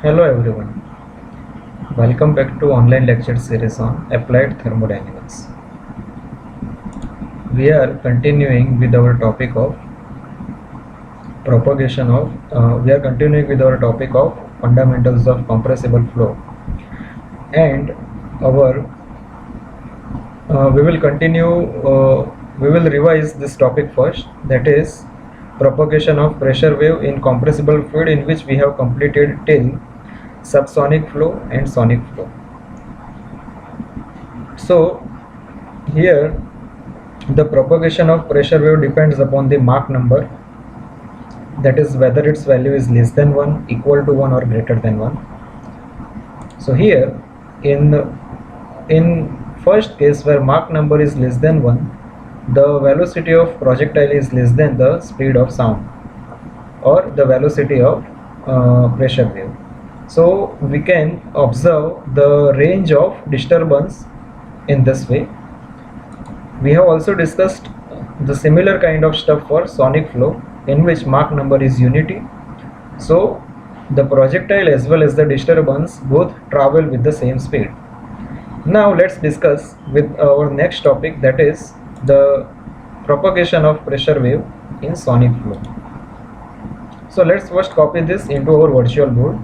Hello everyone, welcome back to online lecture series on applied thermodynamics. We are continuing with our topic of fundamentals of compressible flow, and our we will continue. We will revise this topic first, that is propagation of pressure wave in compressible fluid, in which we have completed till subsonic flow and sonic flow. So here the propagation of pressure wave depends upon the Mach number, that is whether its value is less than 1, equal to 1 or greater than 1. So here in first case where Mach number is less than 1, the velocity of projectile is less than the speed of sound or the velocity of pressure wave. So we can observe the range of disturbance in this way. We have also discussed the similar kind of stuff for sonic flow, in which Mach number is unity. So the projectile as well as the disturbance both travel with the same speed. Now let's discuss with our next topic, that is the propagation of pressure wave in sonic flow. So let's first copy this into our virtual board.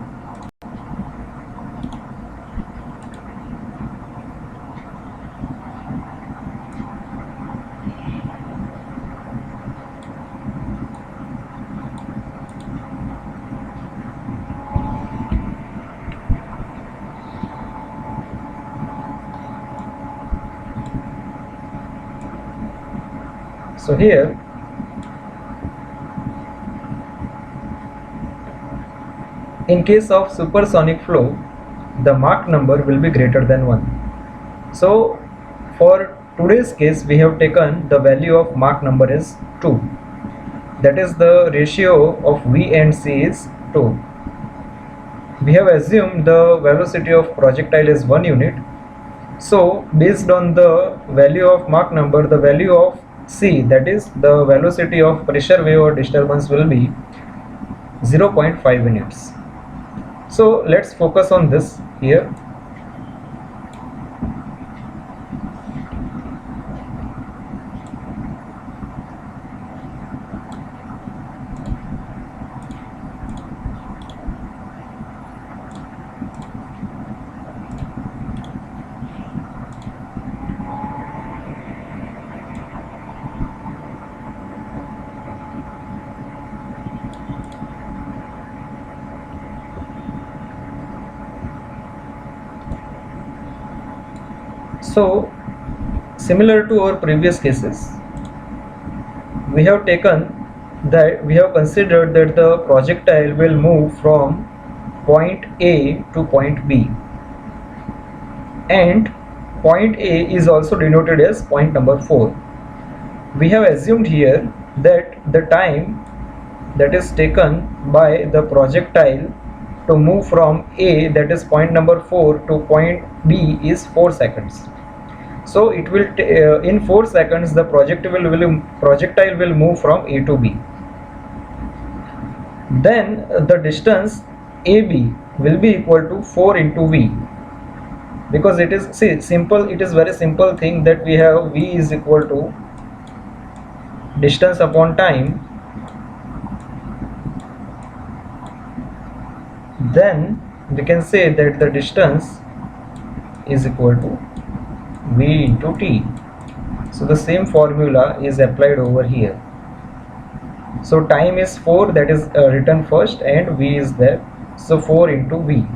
So here in case of supersonic flow, the Mach number will be greater than 1. So for today's case we have taken the value of Mach number is 2. That is, the ratio of V and C is 2. We have assumed the velocity of projectile is 1 unit. So based on the value of Mach number, the value of C, that is the velocity of pressure wave or disturbance, will be 0.5 units. So let's focus on this here. So similar to our previous cases, we have considered that the projectile will move from point A to point B, and point A is also denoted as point number 4. We have assumed here that the time that is taken by the projectile to move from A, that is point number 4, to point B is 4 seconds. So it will in 4 seconds the projectile will move from A to B. Then the distance AB will be equal to 4 into V, because it is simple. It is very simple thing that we have V is equal to distance upon time. Then we can say that the distance is equal to V into T. So the same formula is applied over here. So time is 4, that is written first, and V is there. So 4 into V.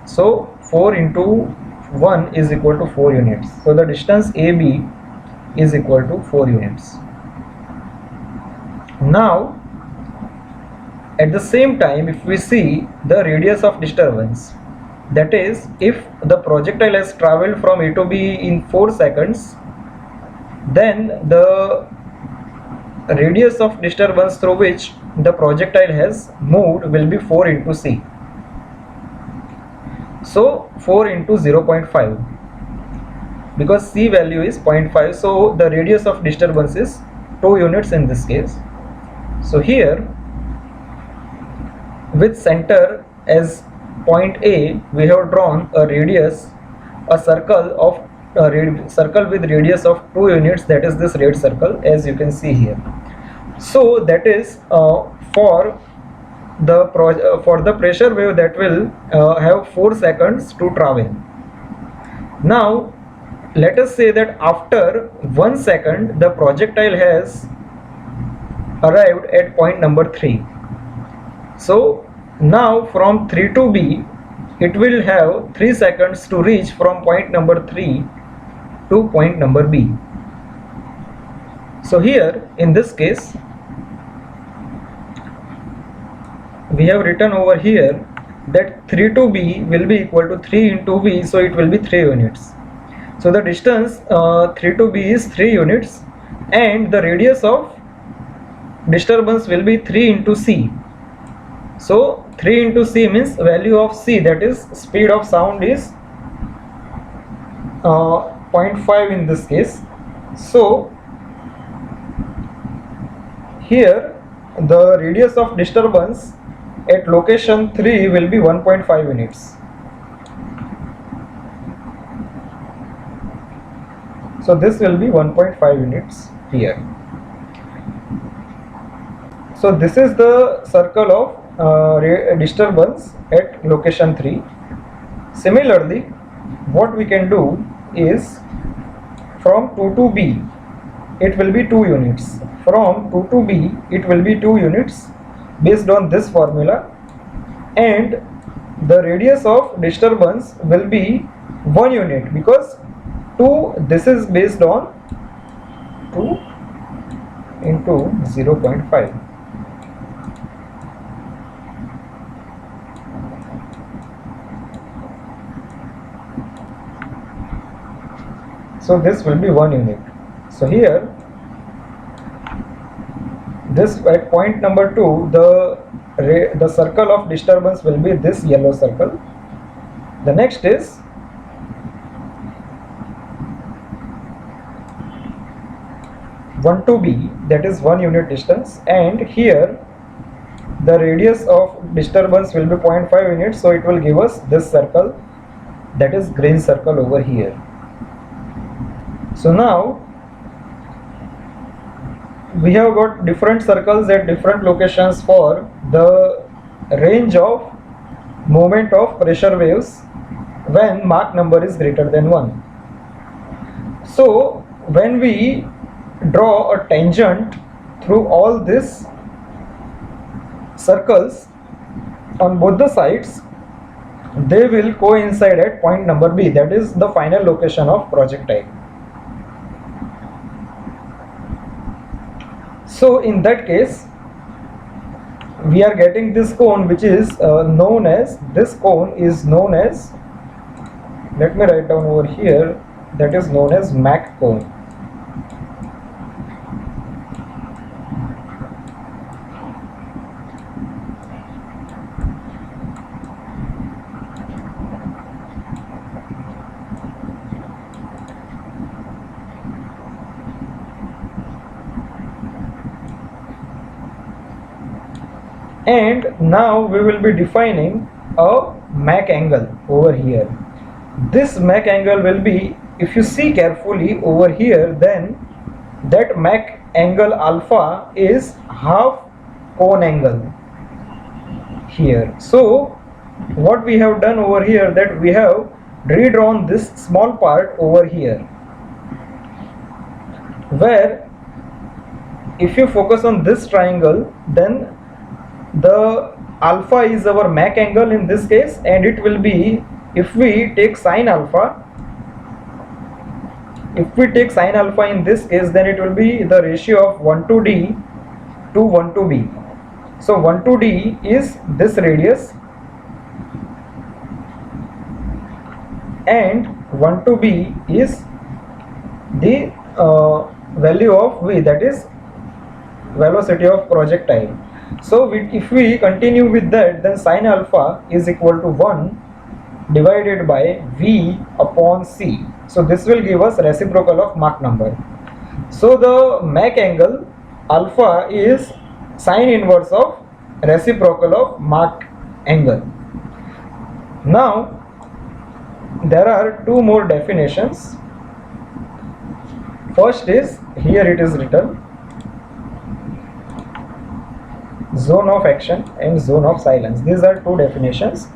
So 4 into 1 is equal to 4 units. So the distance AB is equal to 4 units. Now at the same time, if we see the radius of disturbance, that is, if the projectile has traveled from A to B in 4 seconds, then the radius of disturbance through which the projectile has moved will be 4 into C. So 4 into 0.5, because C value is 0.5, so the radius of disturbance is 2 units in this case. So here, with center as point A we have drawn a radius, a circle of circle with radius of 2 units, that is this red circle, as you can see here. So that is for the pressure wave that will have 4 seconds to travel. Now let us say that after 1 second the projectile has arrived at point number 3. So now from 3 to B it will have 3 seconds to reach from point number 3 to point number B. So here in this case we have written over here that 3 to B will be equal to 3 into V, so it will be 3 units. So the distance 3 to B is 3 units, and the radius of disturbance will be 3 into C. So 3 into C means value of C, that is speed of sound, is 0.5 in this case. So here the radius of disturbance at location 3 will be 1.5 units. So this will be 1.5 units here. So this is the circle of disturbance at location 3. Similarly, what we can do is from 2 to B it will be 2 units. From 2 to B it will be 2 units based on this formula, and the radius of disturbance will be 1 unit because 2, this is based on 2 into 0.5. So this will be 1 unit. So here this at point number 2 the circle of disturbance will be this yellow circle. The next is one to B, that is 1 unit distance, and here the radius of disturbance will be 0.5 units, so it will give us this circle, that is green circle over here. So now we have got different circles at different locations for the range of movement of pressure waves when Mach number is greater than 1. So when we draw a tangent through all these circles on both the sides, they will coincide at point number B, that is the final location of projectile. So in that case we are getting this cone, which is known as, this cone is known as, let me write down over here, that is known as Mach cone. And now we will be defining a Mach angle over here. This Mach angle will be, if you see carefully over here, then that Mach angle alpha is half cone angle here. So what we have done over here, that we have redrawn this small part over here, where if you focus on this triangle, then the alpha is our Mach angle in this case, and it will be, if we take sine alpha, in this case, then it will be the ratio of 1 to D to 1 to B. So 1 to D is this radius, and 1 to B is the value of V, that is velocity of projectile. So if we continue with that, then sine alpha is equal to 1 divided by V upon C. So this will give us reciprocal of Mach number. So the Mach angle alpha is sine inverse of reciprocal of Mach angle. Now there are two more definitions. First is, here it is written, zone of action and zone of silence. These are two definitions.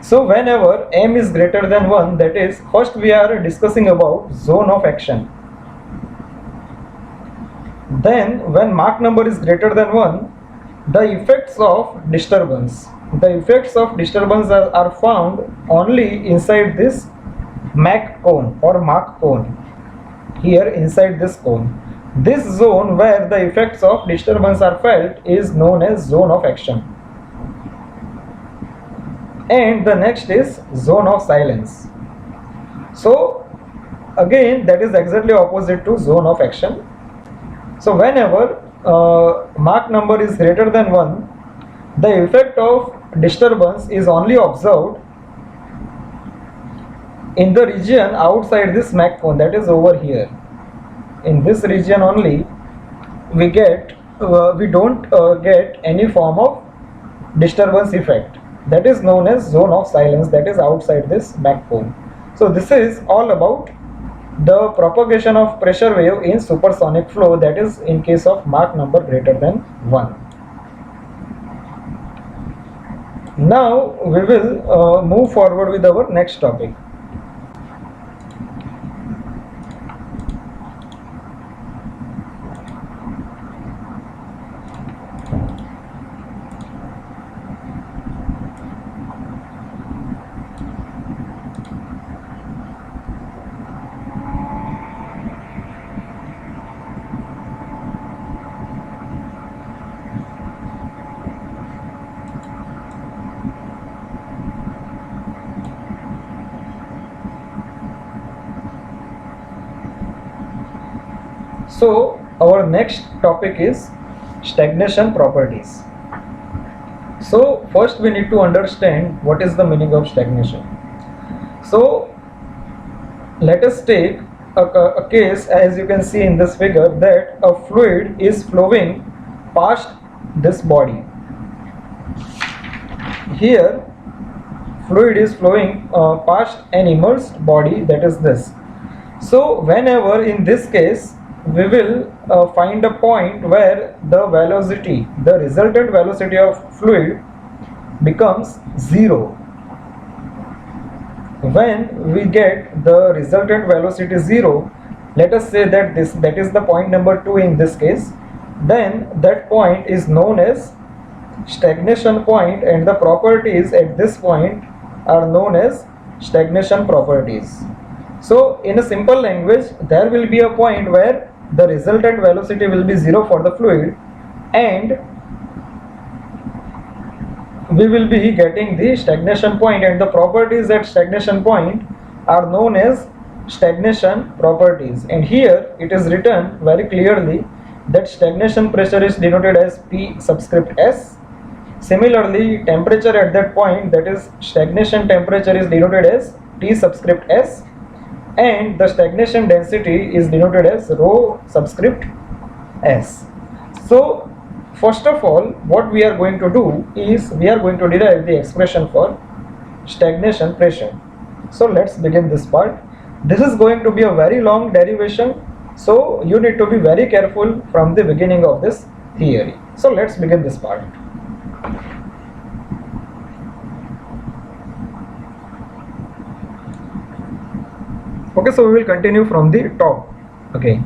So whenever m is greater than 1, that is, first we are discussing about zone of action. Then when Mach number is greater than 1, the effects of disturbance are found only inside this Mach cone or Mach cone, here inside this cone. This zone where the effects of disturbance are felt is known as zone of action. And the next is zone of silence. So again, that is exactly opposite to zone of action. So whenever Mach number is greater than 1, the effect of disturbance is only observed in the region outside this Mach cone, that is over here. In this region only we don't get any form of disturbance effect. That is known as zone of silence, that is outside this Mach cone. So this is all about the propagation of pressure wave in supersonic flow, that is in case of Mach number greater than 1. Now we will move forward with our next topic. So our next topic is stagnation properties. So first we need to understand what is the meaning of stagnation. So let us take a case, as you can see in this figure, that a fluid is flowing past this body. Here fluid is flowing past an immersed body, that is this. So whenever in this case we will find a point where the resultant velocity of fluid becomes 0. When we get the resultant velocity 0, let us say that that is the point number 2 in this case, then that point is known as stagnation point, and the properties at this point are known as stagnation properties. So in a simple language, there will be a point where the resultant velocity will be 0 for the fluid, and we will be getting the stagnation point, and the properties at stagnation point are known as stagnation properties. And here it is written very clearly that stagnation pressure is denoted as P subscript S. Similarly, temperature at that point, that is stagnation temperature, is denoted as T subscript S, and the stagnation density is denoted as rho subscript S. So first of all, what we are going to do is we are going to derive the expression for stagnation pressure. So let's begin this part. This is going to be a very long derivation, so you need to be very careful from the beginning of this theory. So let's begin this part. Okay, so we will continue from the top. Okay.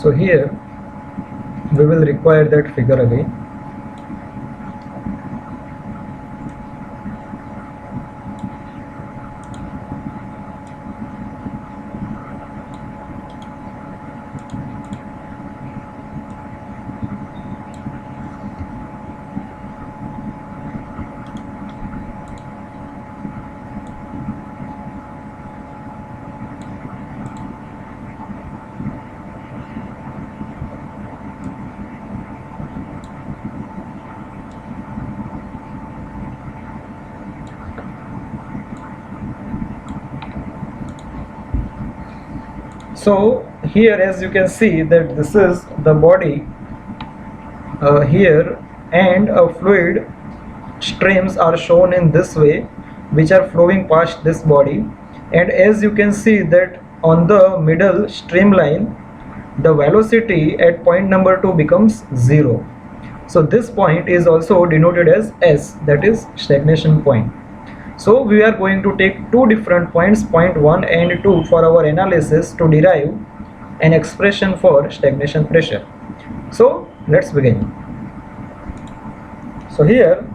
So here we will require that figure again. So here, as you can see, that this is the body here, and a fluid streams are shown in this way, which are flowing past this body. And as you can see that on the middle streamline, the velocity at point number 2 becomes 0. So this point is also denoted as S, that is stagnation point. So we are going to take two different points, point 1 and 2, for our analysis to derive an expression for stagnation pressure. So let's begin. So here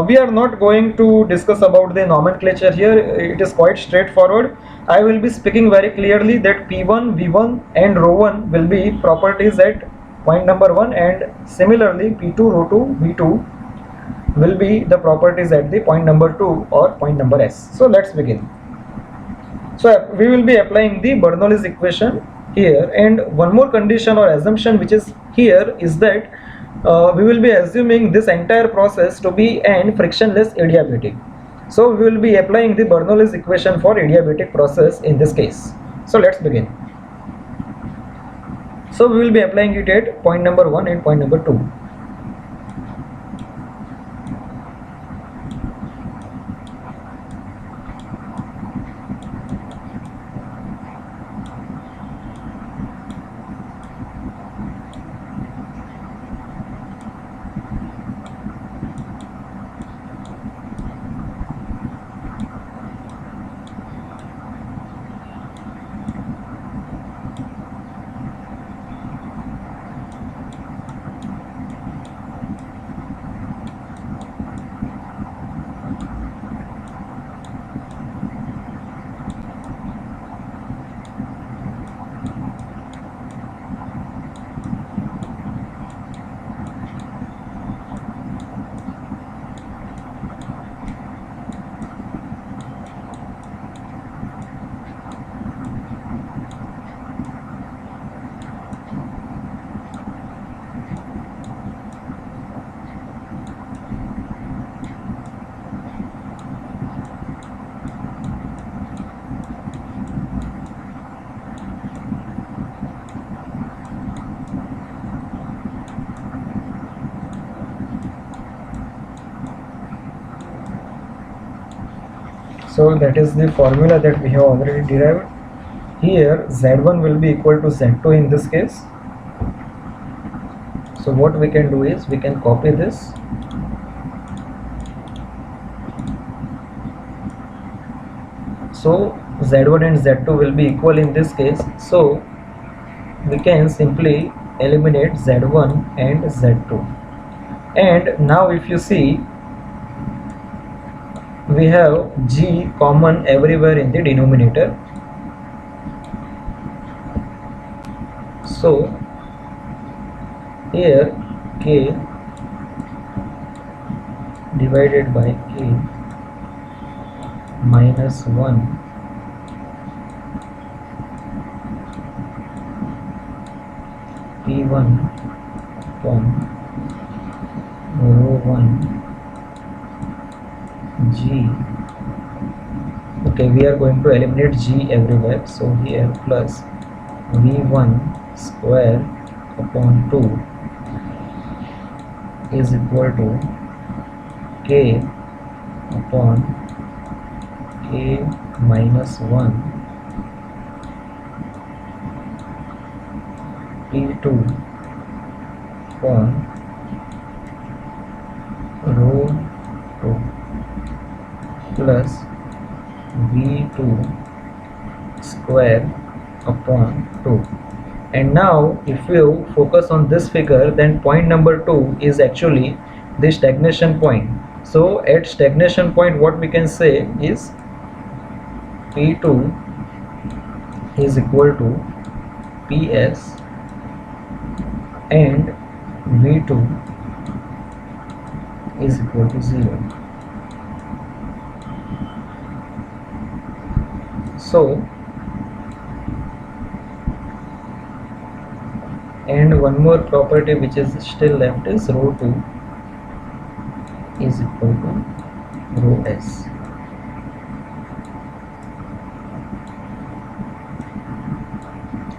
we are not going to discuss about the nomenclature here. It is quite straightforward. I will be speaking very clearly that P1, V1 and ρ1 will be properties at point number 1, and similarly P2, ρ2, V2 will be the properties at the point number 2 or point number S. So let's begin. So we will be applying the Bernoulli's equation here, and one more condition or assumption which is here is that we will be assuming this entire process to be an frictionless adiabatic. So we will be applying the Bernoulli's equation for adiabatic process in this case. So let's begin. So we will be applying it at point number 1 and point number 2. So that is the formula that we have already derived. Here Z1 will be equal to Z2 in this case. So what we can do is we can copy this. So Z1 and Z2 will be equal in this case. So we can simply eliminate Z1 and Z2. And now if you see, we have G common everywhere in the denominator. So here K divided by K minus 1 P1 upon ρ1 G. Okay, we are going to eliminate G everywhere. So here plus V1 square upon 2 is equal to K upon K minus 1 P2 upon ρ2 plus V2 square upon 2. And now if you focus on this figure, then point number 2 is actually the stagnation point. So at stagnation point, what we can say is P2 is equal to PS and V2 is equal to 0. So, and one more property which is still left is rho 2 is equal to rho s.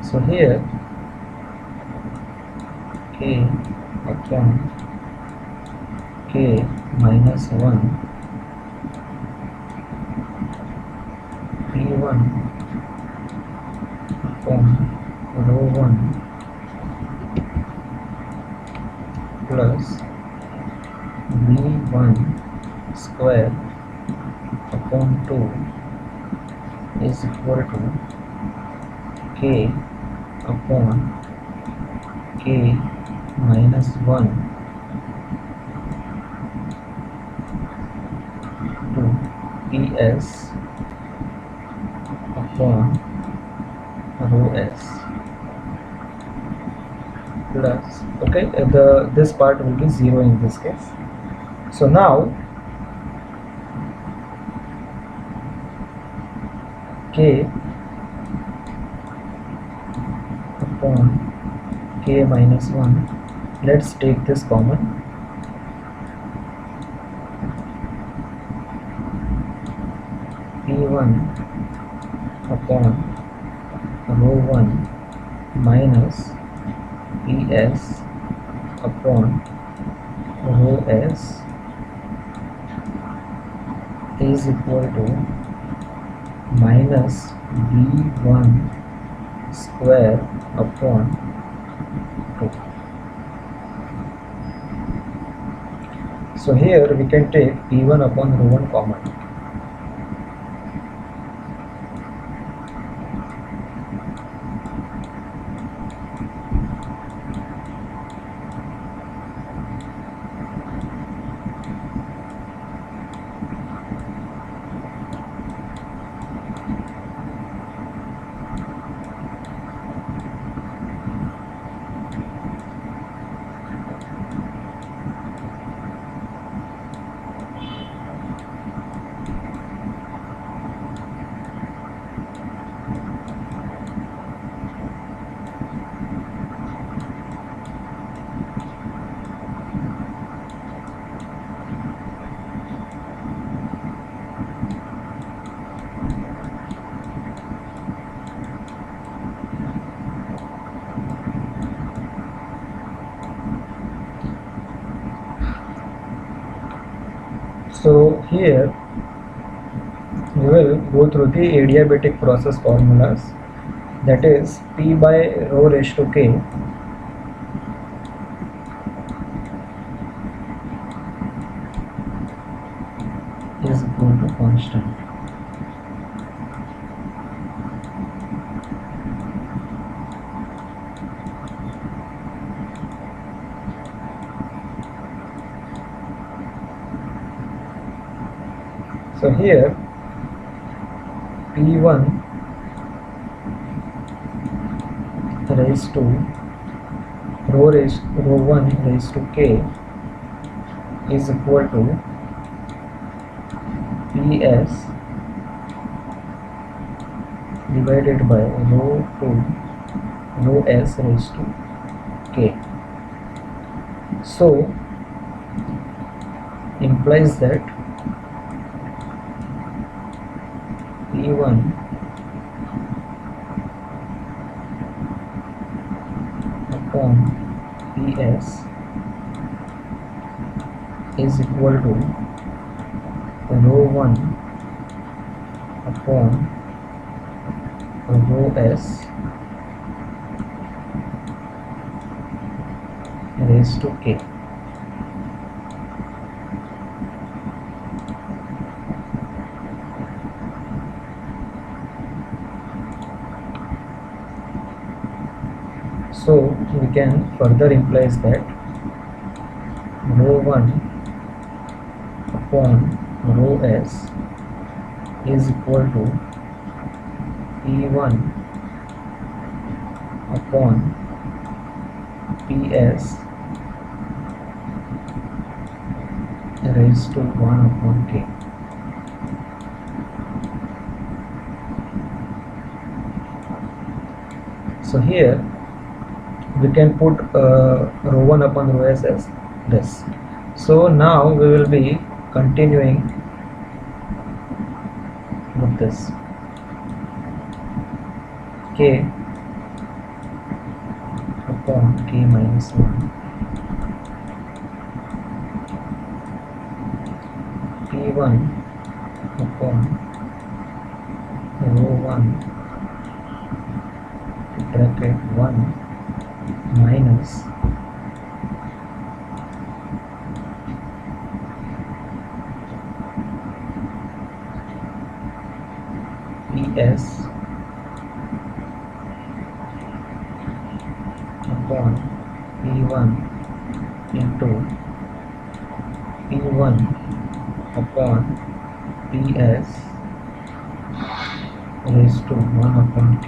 So here k upon k minus 1 p1 upon rho 1 plus v1 square upon 2 is equal to k upon k minus 1 to ps upon rho s plus, okay, this part will be 0 in this case. So now k upon k minus 1, let's take this common. P1 upon rho 1 minus PS upon rho s is equal to minus v1 square upon 2. So here we can take p1 upon rho 1 common. So here we will go through the adiabatic process formulas, that is P by rho raised to K is equal to constant. So here P1 raised to rho 1 raised to K is equal to PS divided by rho 2 rho s raised to K. So implies that P1 upon PS is equal to rho 1 upon rho s raised to K. So we can further implies that rho 1 upon rho s is equal to P1 upon Ps raised to 1 upon k. So here we can put rho 1 upon rho s as this. So now we will be continuing with this k upon k minus 1 P1 upon rho 1 bracket 1 minus Ps upon P1 into P1 upon Ps raised to 1 upon k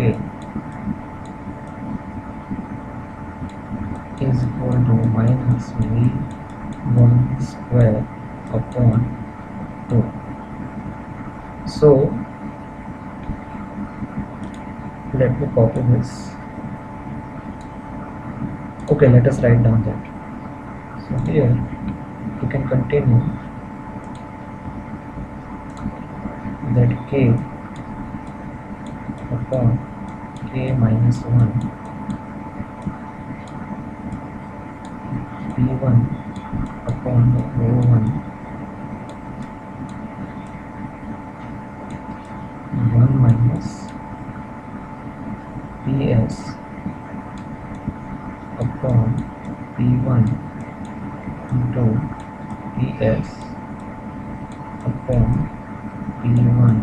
is equal to minus V1 square upon 2. So let me copy this. Okay, let us write down that. So here you can continue that k upon k minus 1 P1 upon rho 1 1 minus Ps upon P1 into Ps upon P1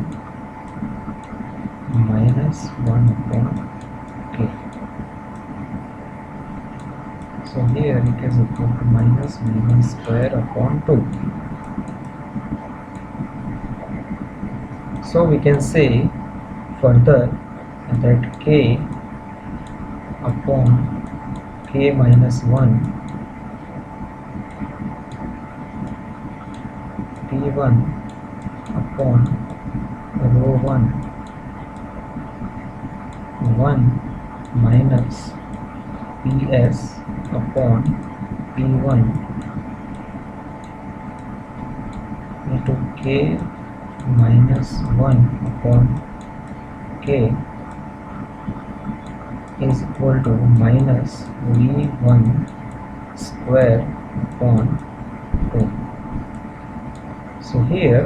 minus 1 upon k. So here it is equal to minus V1 square upon 2. So we can say further that k upon k minus 1 P1 upon rho 1 1 minus Ps upon P1 into k minus 1 upon k is equal to minus V1 square upon 2. So here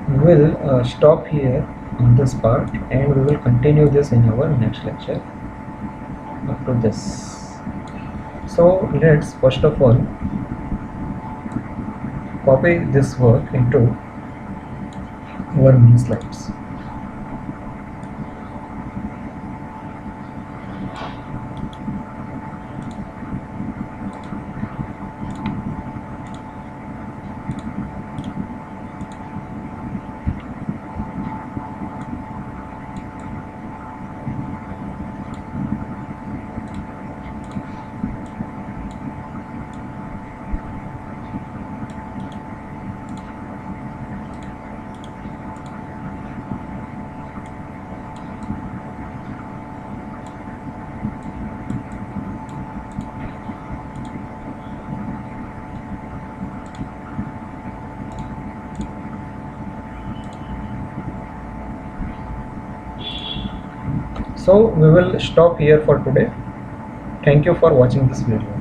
we will stop here on this part, and we will continue this in our next lecture up to this. So let's first of all copy this work into our mini slides. So we will stop here for today. Thank you for watching this video.